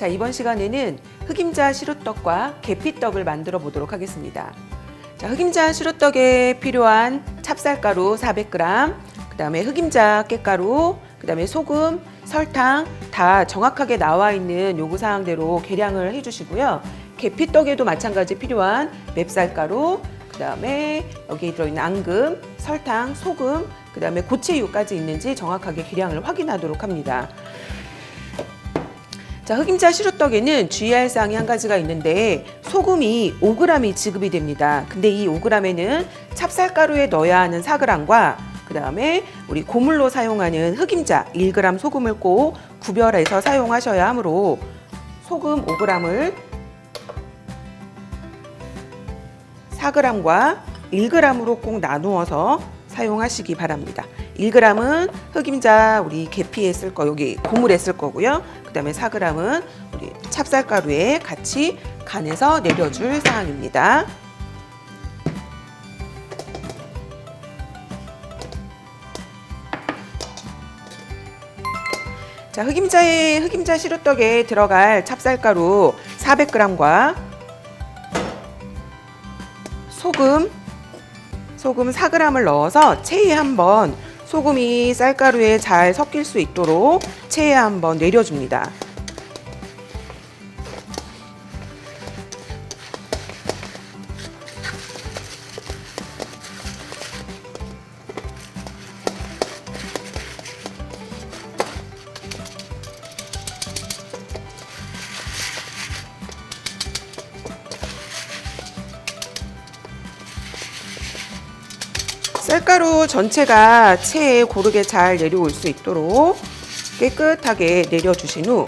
자, 이번 시간에는 흑임자 시루떡과 계피떡을 만들어 보도록 하겠습니다. 자, 흑임자 시루떡에 필요한 찹쌀가루 400g, 그 다음에 흑임자 깻가루, 그 다음에 소금, 설탕 다 정확하게 나와 있는 요구사항대로 계량을 해주시고요. 계피떡에도 마찬가지 필요한 맵쌀가루, 그 다음에 여기에 들어있는 앙금, 설탕, 소금, 그 다음에 고체유까지 있는지 정확하게 계량을 확인하도록 합니다. 자, 흑임자 시루떡에는 주의할 사항이 한 가지가 있는데 소금이 5g이 지급이 됩니다. 근데 이 5g에는 찹쌀가루에 넣어야 하는 4g과 그 다음에 우리 고물로 사용하는 흑임자 1g 소금을 꼭 구별해서 사용하셔야 하므로 소금 5g을 4g과 1g으로 꼭 나누어서 사용하시기 바랍니다. 1g은 흑임자 우리 계피에 쓸 거, 여기 고물에 쓸 거고요. 그 다음에 4g은 우리 찹쌀가루에 같이 간해서 내려줄 사항입니다. 자, 흑임자 시루떡에 들어갈 찹쌀가루 400g과 소금 4g을 넣어서 체에 한번 소금이 쌀가루에 잘 섞일 수 있도록 체에 한번 내려줍니다. 쌀가루 전체가 체에 고르게 잘 내려올 수 있도록 깨끗하게 내려주신 후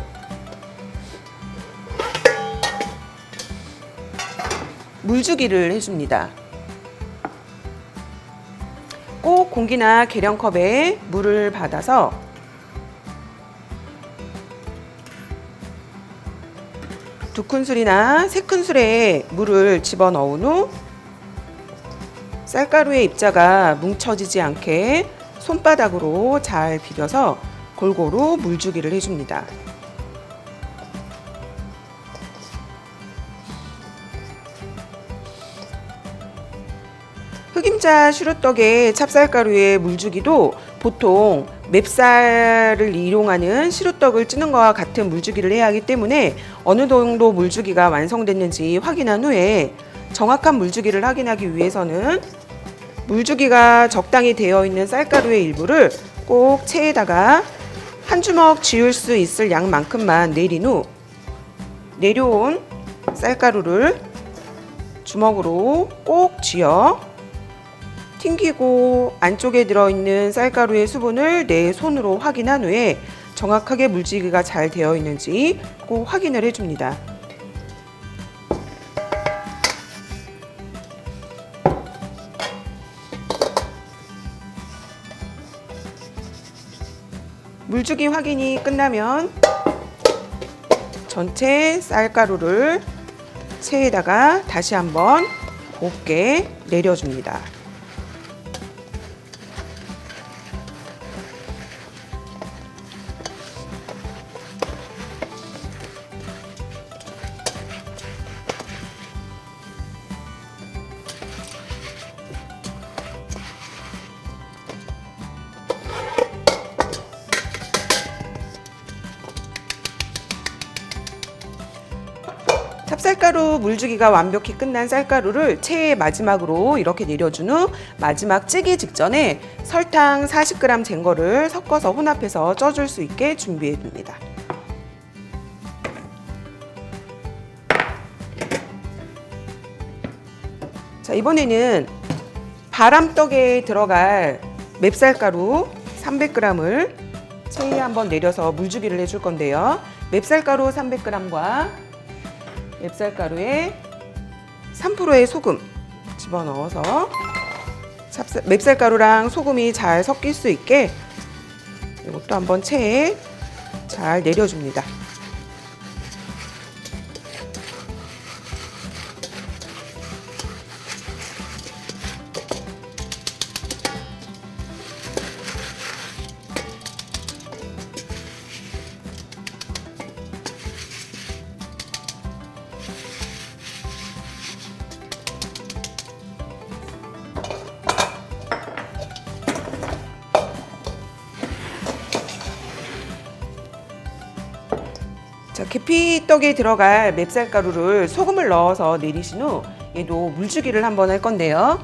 물주기를 해줍니다. 꼭 공기나 계량컵에 물을 받아서 두 큰술이나 세 큰술의 물을 집어넣은 후 쌀가루의 입자가 뭉쳐지지 않게 손바닥으로 잘 비벼서 골고루 물주기를 해줍니다. 흑임자 시루떡의 찹쌀가루의 물주기도 보통 맵쌀을 이용하는 시루떡을 찌는 것과 같은 물주기를 해야 하기 때문에 어느 정도 물주기가 완성됐는지 확인한 후에 정확한 물주기를 확인하기 위해서는 물주기가 적당히 되어 있는 쌀가루의 일부를 꼭 체에다가 한 주먹 쥐을 수 있을 양만큼만 내린 후 내려온 쌀가루를 주먹으로 꼭 쥐어 튕기고 안쪽에 들어있는 쌀가루의 수분을 내 손으로 확인한 후에 정확하게 물주기가 잘 되어 있는지 꼭 확인을 해줍니다. 물주기 확인이 끝나면 전체 쌀가루를 체에다가 다시 한번 곱게 내려줍니다. 찹쌀가루 물주기가 완벽히 끝난 쌀가루를 체에 마지막으로 이렇게 내려준 후 마지막 찌기 직전에 설탕 40g 잰 거를 섞어서 혼합해서 쪄줄 수 있게 준비해 둡니다. 자, 이번에는 바람떡에 들어갈 맵쌀가루 300g을 체에 한번 내려서 물주기를 해줄 건데요. 맵쌀가루 300g과 맵쌀가루에 3%의 소금 집어넣어서 맵쌀가루랑 소금이 잘 섞일 수 있게 이것도 한번 체에 잘 내려줍니다. 자, 계피떡에 들어갈 맵쌀가루를 소금을 넣어서 내리신 후 얘도 물주기를 한번 할 건데요.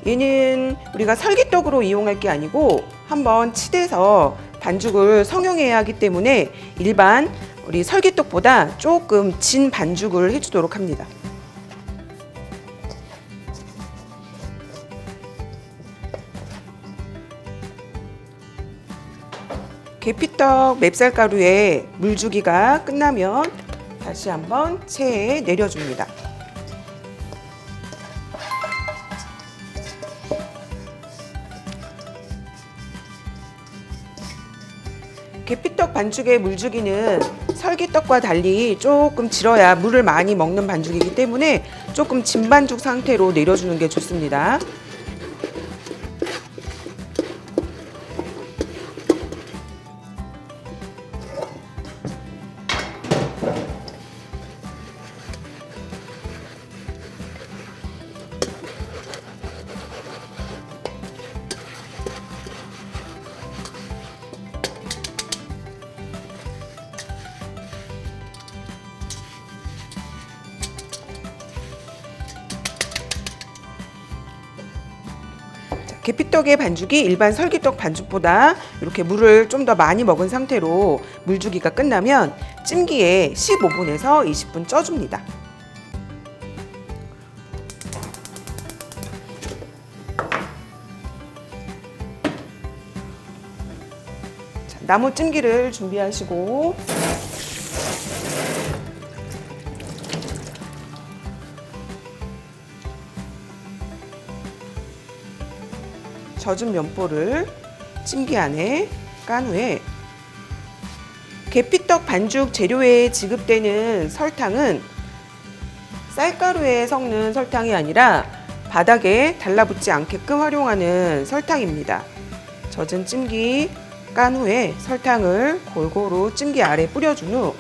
얘는 우리가 설기떡으로 이용할 게 아니고 한번 치대서 반죽을 성형해야 하기 때문에 일반 우리 설기떡보다 조금 진 반죽을 해주도록 합니다. 계피떡 맵쌀가루에 물주기가 끝나면 다시 한번 체에 내려줍니다. 계피떡 반죽의 물주기는 설기떡과 달리 조금 질어야 물을 많이 먹는 반죽이기 때문에 조금 진 반죽 상태로 내려주는 게 좋습니다. 계피떡의 반죽이 일반 설기떡 반죽보다 이렇게 물을 좀 더 많이 먹은 상태로 물주기가 끝나면 찜기에 15분에서 20분 쪄줍니다. 자, 나무 찜기를 준비하시고 젖은 면보를 찜기 안에 깐 후에 계피떡 반죽 재료에 지급되는 설탕은 쌀가루에 섞는 설탕이 아니라 바닥에 달라붙지 않게끔 활용하는 설탕입니다. 젖은 찜기 깐 후에 설탕을 골고루 찜기 아래 뿌려준 후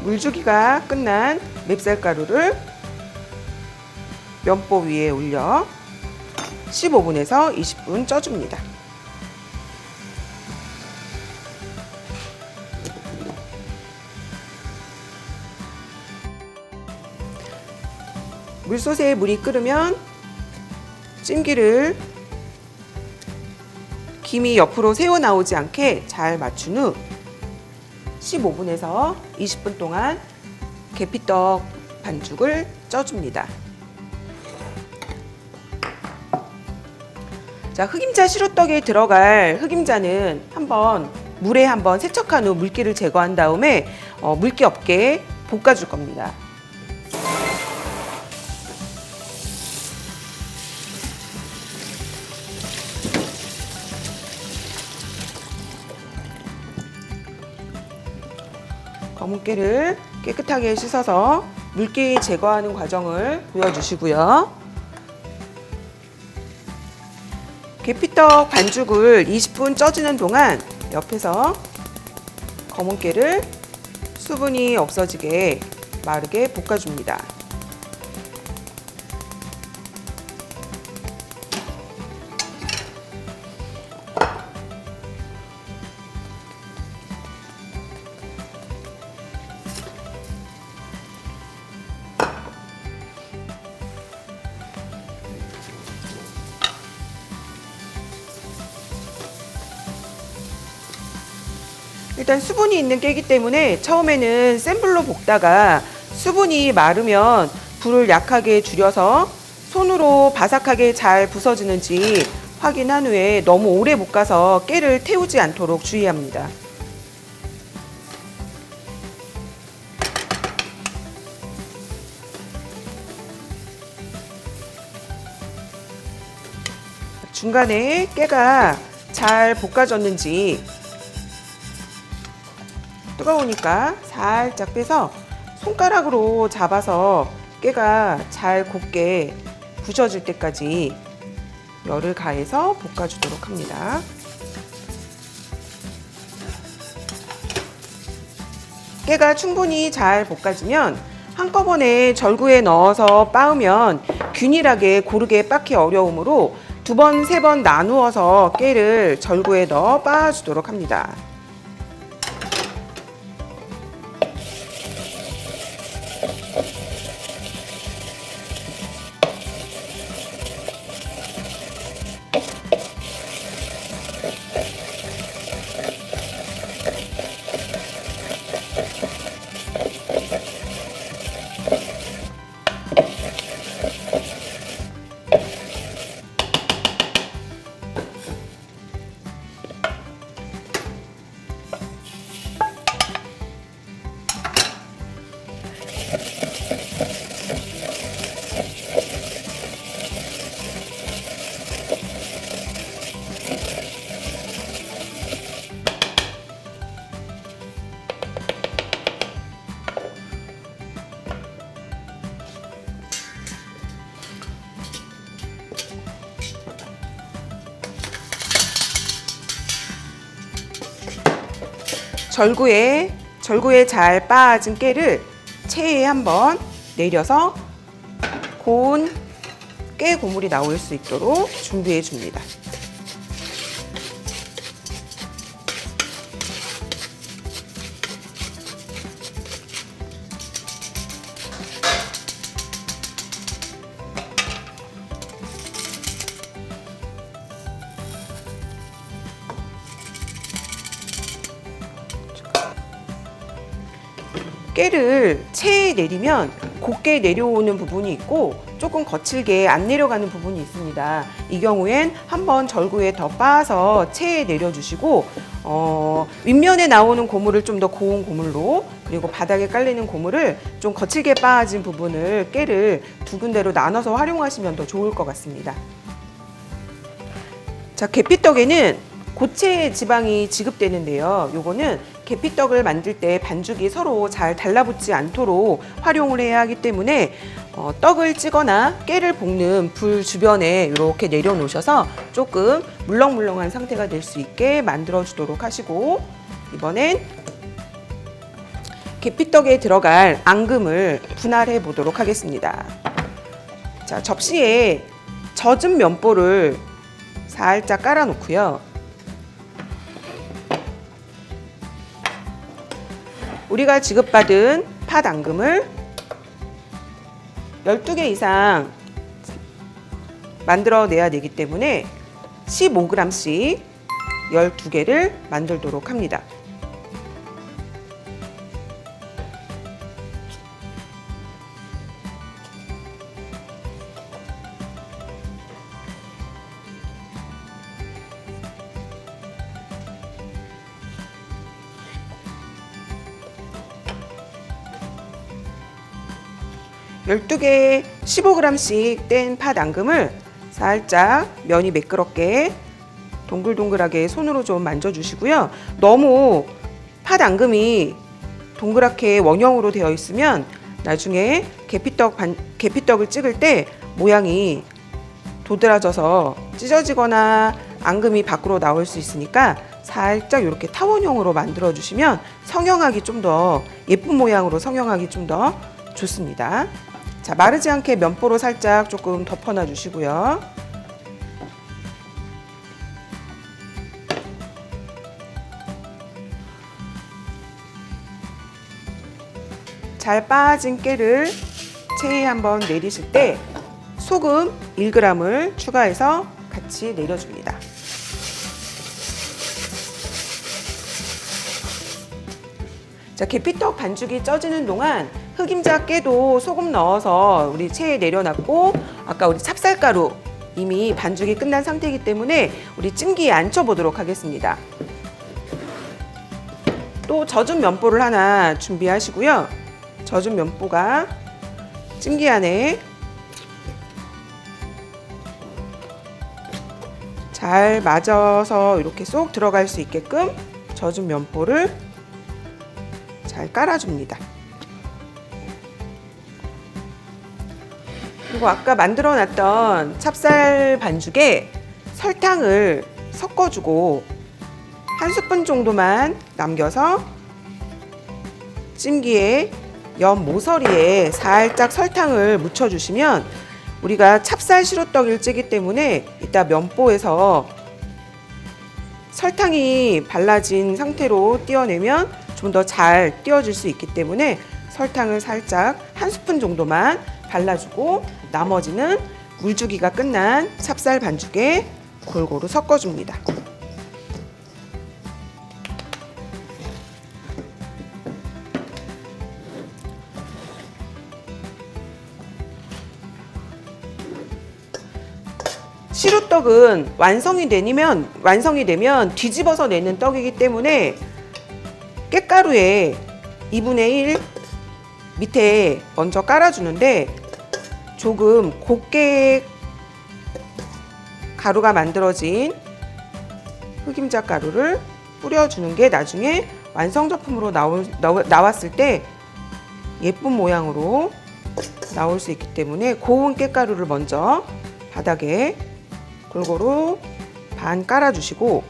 물주기가 끝난 맵쌀가루를 면보 위에 올려 15분에서 20분 쪄줍니다. 물솥에 물이 끓으면 찜기를 김이 옆으로 새어 나오지 않게 잘 맞춘 후 15분에서 20분 동안 계피떡 반죽을 쪄줍니다. 자, 흑임자 시루떡에 들어갈 흑임자는 물에 한번 세척한 후 물기를 제거한 다음에 물기 없게 볶아줄 겁니다. 검은깨를 깨끗하게 씻어서 물기 제거하는 과정을 보여주시고요. 계피떡 반죽을 20분 쪄주는 동안 옆에서 검은깨를 수분이 없어지게 마르게 볶아줍니다. 일단 수분이 있는 깨기 때문에 처음에는 센 불로 볶다가 수분이 마르면 불을 약하게 줄여서 손으로 바삭하게 잘 부서지는지 확인한 후에 너무 오래 볶아서 깨를 태우지 않도록 주의합니다. 중간에 깨가 잘 볶아졌는지 뜨거우니까 살짝 빼서 손가락으로 잡아서 깨가 잘 곱게 부셔질 때까지 열을 가해서 볶아주도록 합니다. 깨가 충분히 잘 볶아지면 한꺼번에 절구에 넣어서 빻으면 균일하게 고르게 빻기 어려우므로 2번, 3번 나누어서 깨를 절구에 넣어 빻아주도록 합니다. 절구에 잘 빻아진 깨를 체에 한번 내려서 고운 깨 고물이 나올 수 있도록 준비해 줍니다. 깨를 체에 내리면 곱게 내려오는 부분이 있고 조금 거칠게 안 내려가는 부분이 있습니다. 이 경우엔 한번 절구에 더 빻아서 체에 내려주시고 윗면에 나오는 고물을 좀 더 고운 고물로, 그리고 바닥에 깔리는 고물을 좀 거칠게 빻아진 부분을 깨를 2군데로 나눠서 활용하시면 더 좋을 것 같습니다. 자, 계피떡에는 고체 지방이 지급되는데요. 요거는 계피떡을 만들 때 반죽이 서로 잘 달라붙지 않도록 활용을 해야 하기 때문에 떡을 찌거나 깨를 볶는 불 주변에 이렇게 내려놓으셔서 조금 물렁물렁한 상태가 될 수 있게 만들어 주도록 하시고, 이번엔 계피떡에 들어갈 앙금을 분할해 보도록 하겠습니다. 자, 접시에 젖은 면보를 살짝 깔아 놓고요. 우리가 지급받은 팥 앙금을 12개 이상 만들어내야 되기 때문에 15g씩 12개를 만들도록 합니다. 열두 개에 15g씩 뗀 팥 앙금을 살짝 면이 매끄럽게 동글동글하게 손으로 좀 만져주시고요. 너무 팥 앙금이 동그랗게 원형으로 되어 있으면 나중에 계피떡을 찍을 때 모양이 도드라져서 찢어지거나 앙금이 밖으로 나올 수 있으니까 살짝 이렇게 타원형으로 만들어 주시면 성형하기 좀 더 예쁜 모양으로 성형하기 좀 더 좋습니다. 자, 마르지 않게 면보로 살짝 조금 덮어놔 주시고요. 잘 빻아진 깨를 체에 한번 내리실 때 소금 1g을 추가해서 같이 내려줍니다. 자, 계피떡 반죽이 쪄지는 동안 흑임자 깨도 소금 넣어서 우리 체에 내려놨고, 아까 우리 찹쌀가루 이미 반죽이 끝난 상태이기 때문에 우리 찜기에 앉혀 보도록 하겠습니다. 또 젖은 면보를 하나 준비하시고요. 젖은 면보가 찜기 안에 잘 맞아서 이렇게 쏙 들어갈 수 있게끔 젖은 면보를 잘 깔아줍니다. 그리고 아까 만들어 놨던 찹쌀 반죽에 설탕을 섞어주고 1스푼 정도만 남겨서 찜기에 옆 모서리에 살짝 설탕을 묻혀주시면 우리가 찹쌀 시루떡을 찌기 때문에 이따 면보에서 설탕이 발라진 상태로 띄어내면 좀 더 잘 띄어질 수 있기 때문에 설탕을 살짝 한 스푼 정도만 발라주고 나머지는 물주기가 끝난 찹쌀 반죽에 골고루 섞어줍니다. 시루떡은 완성이 되면 뒤집어서 내는 떡이기 때문에 깻가루에 2분의 1 밑에 먼저 깔아주는데 조금 곱게 가루가 만들어진 흑임자 가루를 뿌려주는 게 나중에 완성 제품으로 나왔을 때 예쁜 모양으로 나올 수 있기 때문에 고운 깻가루를 먼저 바닥에 골고루 반 깔아주시고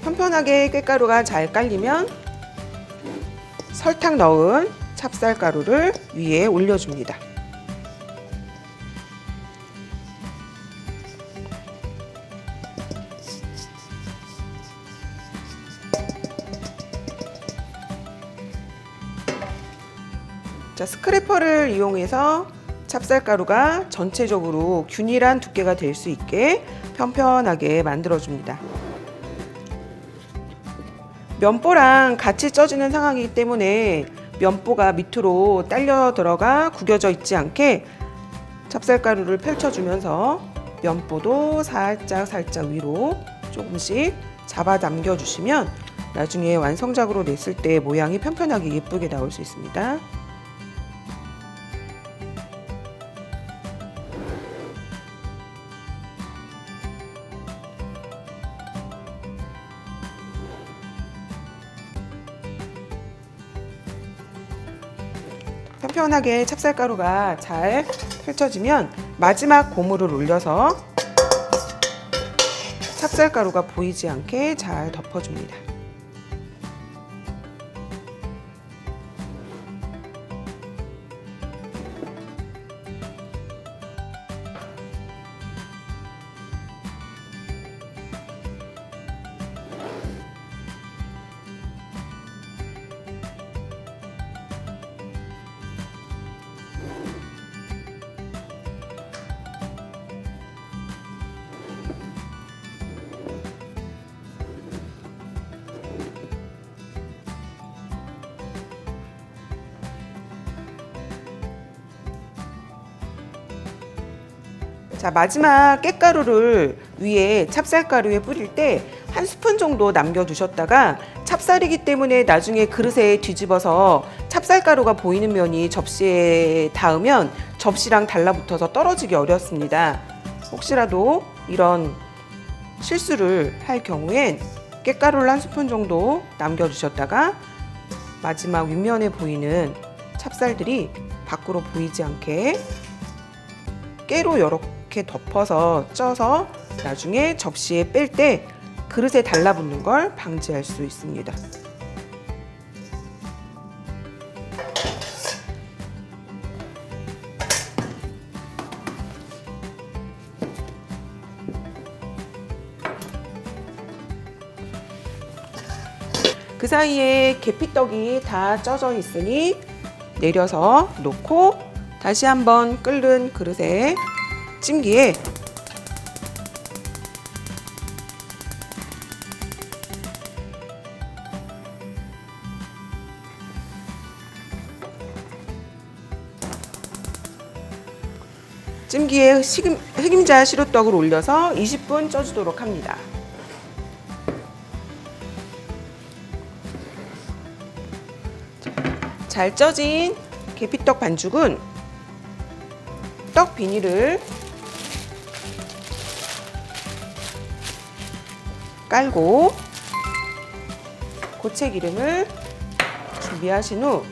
편편하게 깻가루가 잘 깔리면 설탕 넣은 찹쌀가루를 위에 올려줍니다. 자, 스크래퍼를 이용해서 찹쌀가루가 전체적으로 균일한 두께가 될 수 있게 편편하게 만들어줍니다. 면보랑 같이 쪄지는 상황이기 때문에 면보가 밑으로 딸려 들어가 구겨져 있지 않게 찹쌀가루를 펼쳐주면서 면보도 살짝 위로 조금씩 잡아 당겨주시면 나중에 완성작으로 냈을 때 모양이 편편하게 예쁘게 나올 수 있습니다. 편편하게 찹쌀가루가 잘 펼쳐지면 마지막 고무를 올려서 찹쌀가루가 보이지 않게 잘 덮어줍니다. 자, 마지막 깻가루를 위에 찹쌀가루에 뿌릴 때 한 스푼 정도 남겨두셨다가 찹쌀이기 때문에 나중에 그릇에 뒤집어서 찹쌀가루가 보이는 면이 접시에 닿으면 접시랑 달라붙어서 떨어지기 어렵습니다. 혹시라도 이런 실수를 할 경우엔 깻가루를 한 스푼 정도 남겨주셨다가 마지막 윗면에 보이는 찹쌀들이 밖으로 보이지 않게 깨로 이렇게 덮어서 쪄서 나중에 접시에 뺄 때 그릇에 달라붙는 걸 방지할 수 있습니다. 그 사이에 계피떡이 다 쪄져 있으니 내려서 놓고 다시 한번 끓는 그릇에 찜기에 흑임자 시루떡을 올려서 20분 쪄주도록 합니다. 잘 쪄진 계피떡 반죽은 떡 비닐을 깔고 고체기름을 준비하신 후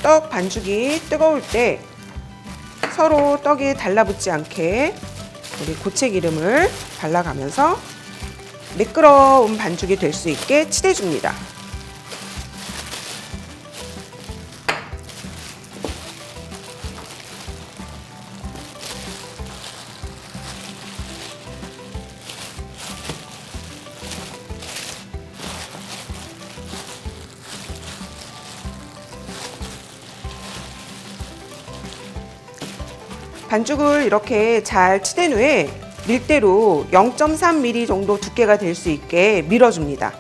떡 반죽이 뜨거울 때 서로 떡이 달라붙지 않게 우리 고체기름을 발라가면서 매끄러운 반죽이 될 수 있게 칠해줍니다. 반죽을 이렇게 잘 치댄 후에 밀대로 0.3mm 정도 두께가 될 수 있게 밀어줍니다.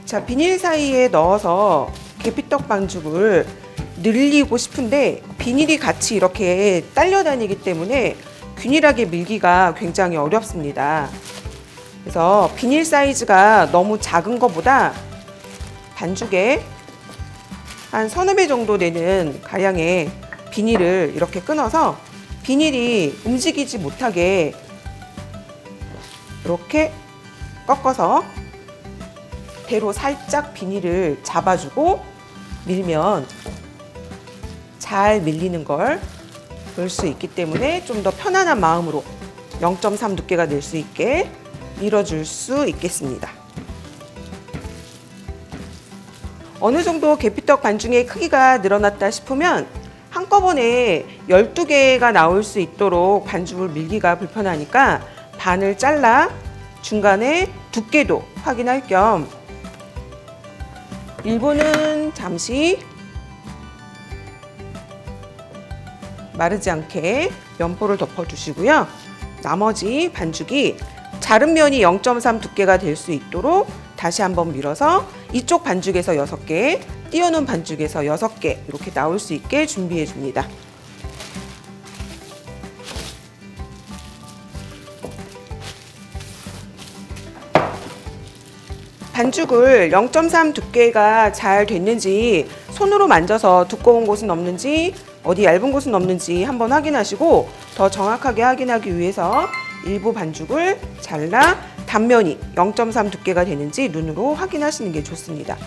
자, 비닐 사이에 넣어서 계피떡 반죽을 늘리고 싶은데 비닐이 같이 이렇게 딸려 다니기 때문에 균일하게 밀기가 굉장히 어렵습니다. 그래서 비닐 사이즈가 너무 작은 것보다 반죽에 한 서너 배 정도 되는 가량의 비닐을 이렇게 끊어서 비닐이 움직이지 못하게 이렇게 꺾어서 대로 살짝 비닐을 잡아주고 밀면 잘 밀리는 걸 볼 수 있기 때문에 좀 더 편안한 마음으로 0.3 두께가 될 수 있게 밀어줄 수 있겠습니다. 어느 정도 계피떡 반죽의 크기가 늘어났다 싶으면 한꺼번에 12개가 나올 수 있도록 반죽을 밀기가 불편하니까 반을 잘라 중간에 두께도 확인할 겸 일부는 잠시 마르지 않게 면포를 덮어주시고요. 나머지 반죽이 자른 면이 0.3 두께가 될 수 있도록 다시 한번 밀어서 이쪽 반죽에서 6개, 띄워놓은 반죽에서 6개 이렇게 나올 수 있게 준비해 줍니다. 반죽을 0.3 두께가 잘 됐는지 손으로 만져서 두꺼운 곳은 없는지 어디 얇은 곳은 없는지 한번 확인하시고 더 정확하게 확인하기 위해서 일부 반죽을 잘라 단면이 0.3 두께가 되는지 눈으로 확인하시는 게 좋습니다.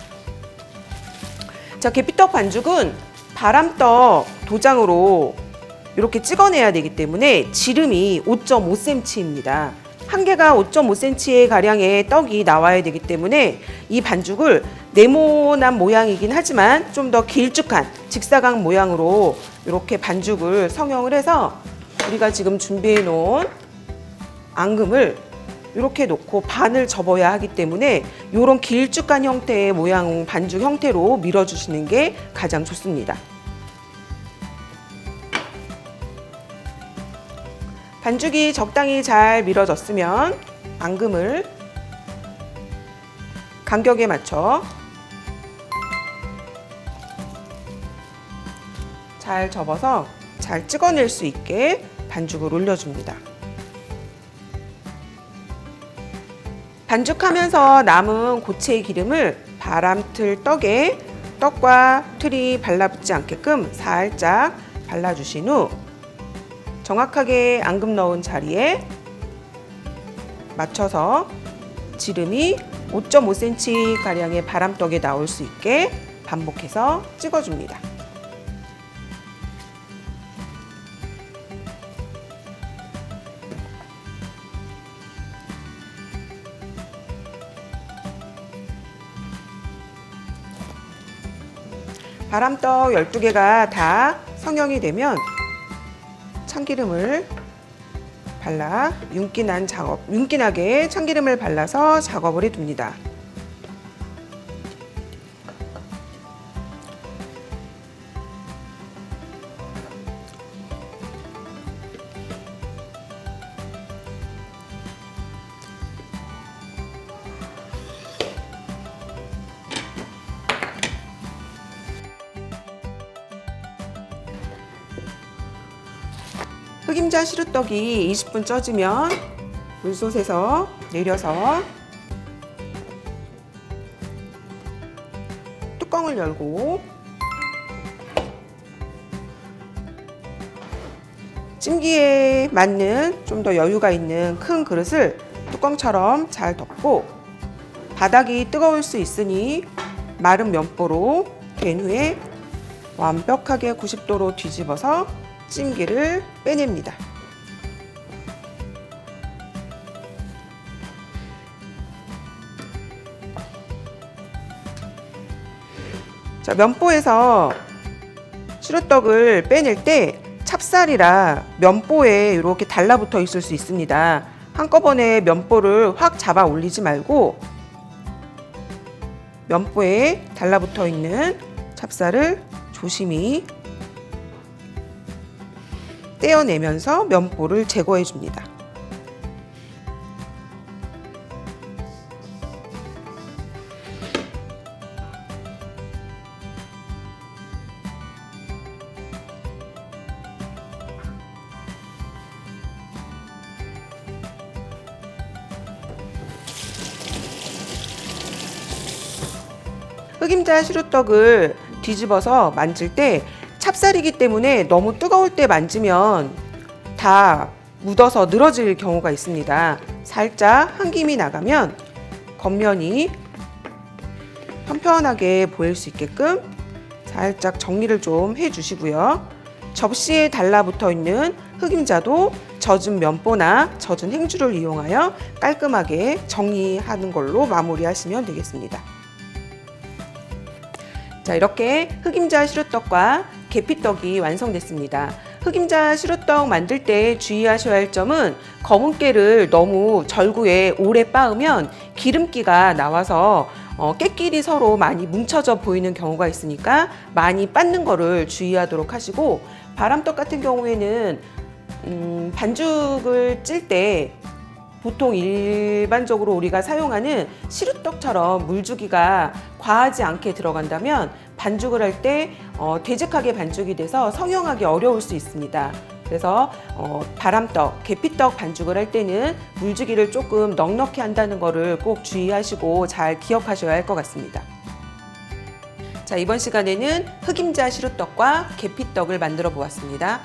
자, 계피떡 반죽은 바람떡 도장으로 이렇게 찍어내야 되기 때문에 지름이 5.5cm입니다. 한 개가 5.5cm의 가량의 떡이 나와야 되기 때문에 이 반죽을 네모난 모양이긴 하지만 좀 더 길쭉한 직사각 모양으로 이렇게 반죽을 성형을 해서 우리가 지금 준비해 놓은 앙금을 이렇게 놓고 반을 접어야 하기 때문에 이런 길쭉한 형태의 모양 반죽 형태로 밀어주시는 게 가장 좋습니다. 반죽이 적당히 잘 밀어졌으면 앙금을 간격에 맞춰 잘 접어서 잘 찍어낼 수 있게 반죽을 올려줍니다. 반죽하면서 남은 고체 기름을 바람틀 떡에 떡과 틀이 발라붙지 않게끔 살짝 발라주신 후 정확하게 앙금 넣은 자리에 맞춰서 지름이 5.5cm 가량의 바람떡에 나올 수 있게 반복해서 찍어줍니다. 바람떡 12개가 다 성형이 되면 참기름을 발라 윤기나게 참기름을 발라서 작업을 해둡니다. 흑임자 시루떡이 20분 쪄지면 물솥에서 내려서 뚜껑을 열고 찜기에 맞는 좀 더 여유가 있는 큰 그릇을 뚜껑처럼 잘 덮고 바닥이 뜨거울 수 있으니 마른 면보로 된 후에 완벽하게 90도로 뒤집어서 찜기를 빼냅니다. 자, 면보에서 시루떡을 빼낼 때 찹쌀이라 면보에 이렇게 달라붙어 있을 수 있습니다. 한꺼번에 면보를 확 잡아 올리지 말고 면보에 달라붙어 있는 찹쌀을 조심히 떼어내면서 면보를 제거해 줍니다. 흑임자 시루떡을 뒤집어서 만질 때 찹쌀이기 때문에 너무 뜨거울 때 만지면 다 묻어서 늘어질 경우가 있습니다. 살짝 한 김이 나가면 겉면이 편편하게 보일 수 있게끔 살짝 정리를 좀 해주시고요. 접시에 달라붙어 있는 흑임자도 젖은 면보나 젖은 행주를 이용하여 깔끔하게 정리하는 걸로 마무리하시면 되겠습니다. 자, 이렇게 흑임자 시루떡과 계피떡이 완성됐습니다. 흑임자 시루떡 만들 때 주의하셔야 할 점은 검은 깨를 너무 절구에 오래 빻으면 기름기가 나와서 깨끼리 서로 많이 뭉쳐져 보이는 경우가 있으니까 많이 빻는 거를 주의하도록 하시고, 바람떡 같은 경우에는 반죽을 찔 때 보통 일반적으로 우리가 사용하는 시루떡처럼 물주기가 과하지 않게 들어간다면 반죽을 할 때 되직하게 반죽이 돼서 성형하기 어려울 수 있습니다. 그래서 바람떡, 계피떡 반죽을 할 때는 물주기를 조금 넉넉히 한다는 것을 꼭 주의하시고 잘 기억하셔야 할 것 같습니다. 자, 이번 시간에는 흑임자 시루떡과 계피떡을 만들어 보았습니다.